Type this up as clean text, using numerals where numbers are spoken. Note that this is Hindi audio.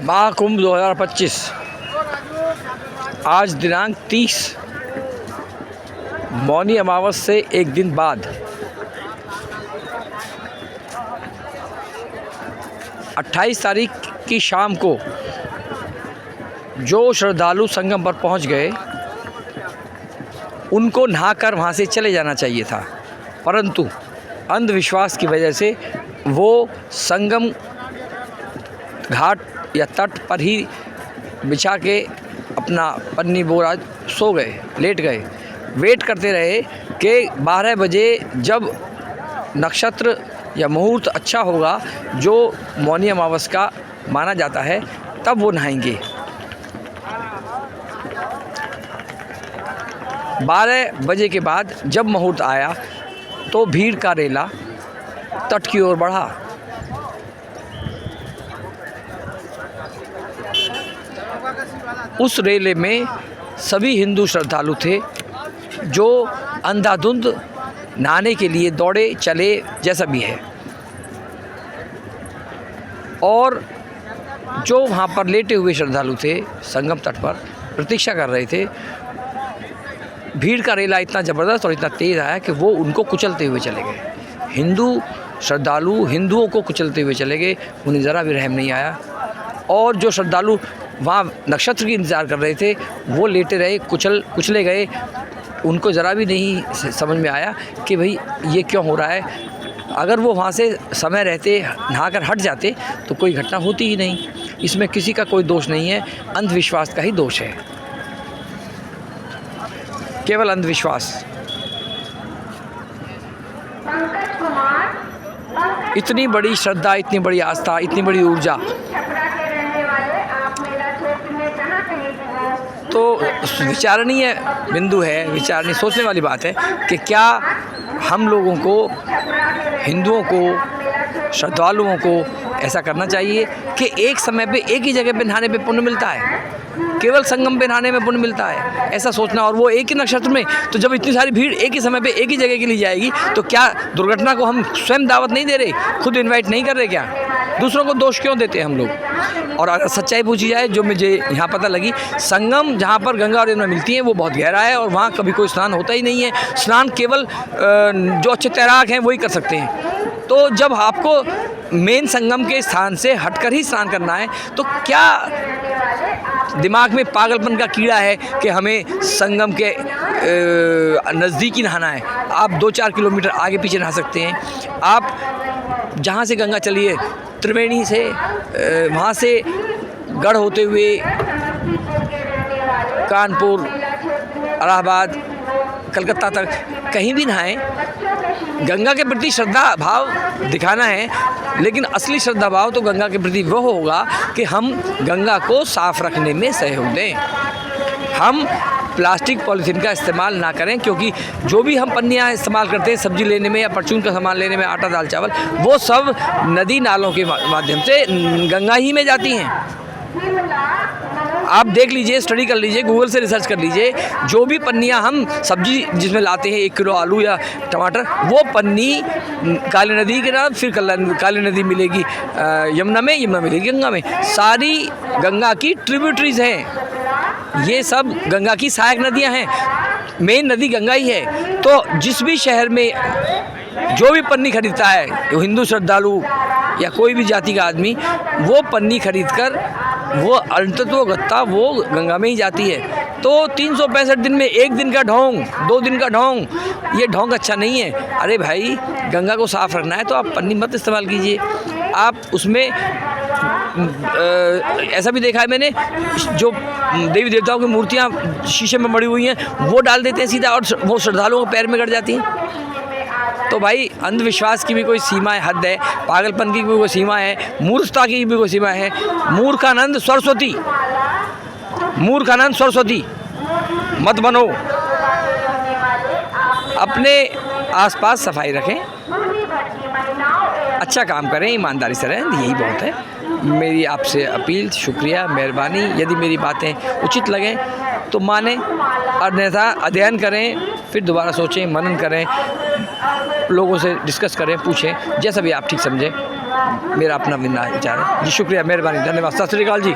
महाकुंभ 2025 आज दिनांक 30 मौनी अमावस से एक दिन बाद 28 तारीख की शाम को जो श्रद्धालु संगम पर पहुंच गए उनको नहाकर वहां से चले जाना चाहिए था, परंतु अंधविश्वास की वजह से वो संगम घाट या तट पर ही बिछा के अपना पन्नी बोरा सो गए, लेट गए। वेट करते रहे कि 12 बजे जब नक्षत्र या मुहूर्त अच्छा होगा जो मौनी अमावस का माना जाता है तब वो नहाएंगे। 12 बजे के बाद जब मुहूर्त आया तो भीड़ का रेला तट की ओर बढ़ा। उस रेले में सभी हिंदू श्रद्धालु थे जो अंधाधुंध नहाने के लिए दौड़े चले जैसा भी है, और जो वहाँ पर लेटे हुए श्रद्धालु थे संगम तट पर प्रतीक्षा कर रहे थे, भीड़ का रेला इतना ज़बरदस्त और इतना तेज़ आया कि वो उनको कुचलते हुए चले गए। हिंदू श्रद्धालु हिंदुओं को कुचलते हुए चले गए, उन्हें ज़रा भी रहम नहीं आया। और जो श्रद्धालु वहाँ नक्षत्र की इंतज़ार कर रहे थे वो लेटे रहे, कुचले गए। उनको ज़रा भी नहीं समझ में आया कि भाई ये क्यों हो रहा है। अगर वो वहाँ से समय रहते नहाकर हट जाते तो कोई घटना होती ही नहीं। इसमें किसी का कोई दोष नहीं है, अंधविश्वास का ही दोष है, केवल अंधविश्वास। इतनी बड़ी श्रद्धा, इतनी बड़ी आस्था, इतनी बड़ी ऊर्जा तो विचारणीय बिंदु है, विचारणीय सोचने वाली बात है कि क्या हम लोगों को, हिंदुओं को, श्रद्धालुओं को ऐसा करना चाहिए कि एक समय पे एक ही जगह पे नहाने पे पुण्य मिलता है, केवल संगम पे नहाने में पुण्य मिलता है, ऐसा सोचना। और वो एक ही नक्षत्र में, तो जब इतनी सारी भीड़ एक ही समय पे एक ही जगह के लिए जाएगी तो क्या दुर्घटना को हम स्वयं दावत नहीं दे रहे, खुद इन्वाइट नहीं कर रहे? क्या दूसरों को दोष क्यों देते हैं हम लोग? और अगर सच्चाई पूछी जाए, जो मुझे यहाँ पता लगी, संगम जहाँ पर गंगा और यमुना मिलती हैं वो बहुत गहरा है और वहाँ कभी कोई स्नान होता ही नहीं है। स्नान केवल जो अच्छे तैराक हैं वही कर सकते हैं। तो जब आपको मेन संगम के स्थान से हटकर ही स्नान करना है तो क्या दिमाग में पागलपन का कीड़ा है कि हमें संगम के नज़दीक ही नहाना है? आप 2-4 किलोमीटर आगे पीछे नहा सकते हैं। आप जहाँ से गंगा चली है, त्रिवेणी से, वहाँ से गढ़ होते हुए कानपुर, इलाहाबाद, कलकत्ता तक कहीं भी नहाएं। गंगा के प्रति श्रद्धा भाव दिखाना है, लेकिन असली श्रद्धा भाव तो गंगा के प्रति वह होगा कि हम गंगा को साफ रखने में सहयोग दें। हम प्लास्टिक पॉलीथीन का इस्तेमाल ना करें, क्योंकि जो भी हम पन्नियाँ इस्तेमाल करते हैं सब्जी लेने में या परचून का सामान लेने में, आटा दाल चावल, वो सब नदी नालों के माध्यम से गंगा ही में जाती हैं। आप देख लीजिए, स्टडी कर लीजिए, गूगल से रिसर्च कर लीजिए, जो भी पन्नियाँ हम सब्जी जिसमें लाते हैं, 1 किलो आलू या टमाटर, वो पन्नी काली नदी के नाम, फिर काली नदी मिलेगी यमुना में, यमुना मिलेगी गंगा में। सारी गंगा की ट्रिब्यूटरीज हैं, ये सब गंगा की सहायक नदियाँ हैं, मेन नदी गंगा ही है। तो जिस भी शहर में जो भी पन्नी खरीदता है, हिंदू श्रद्धालु या कोई भी जाति का आदमी, वो पन्नी खरीदकर वो अंततोगत्ता वो गंगा में ही जाती है। तो 365 दिन में एक दिन का ढोंग, 2 दिन का ढोंग, ये ढोंग अच्छा नहीं है। अरे भाई, गंगा को साफ़ रखना है तो आप पन्नी मत इस्तेमाल कीजिए। आप उसमें ऐसा भी देखा है मैंने, जो देवी देवताओं की मूर्तियाँ शीशे में मड़ी हुई हैं वो डाल देते हैं सीधा, और वो श्रद्धालुओं के पैर में गड़ जाती हैं। तो भाई, अंधविश्वास की भी कोई सीमा है, हद है, पागलपन की भी कोई सीमा है, मूर्खता की भी कोई सीमा है। मूर्खानंद सरस्वती, मूर्खानंद सरस्वती मत बनो। अपने आसपास सफाई रखें, अच्छा काम करें, ईमानदारी से रहें, यही बहुत है। मेरी आपसे अपील, शुक्रिया, मेहरबानी। यदि मेरी बातें उचित लगें तो माने, अन्यथा अध्ययन करें, फिर दोबारा सोचें, मनन करें, लोगों से डिस्कस करें, पूछें, जैसा भी आप ठीक समझें। मेरा अपना विचार है जी। शुक्रिया, मेहरबानी, धन्यवाद, सत श्री अकाल जी।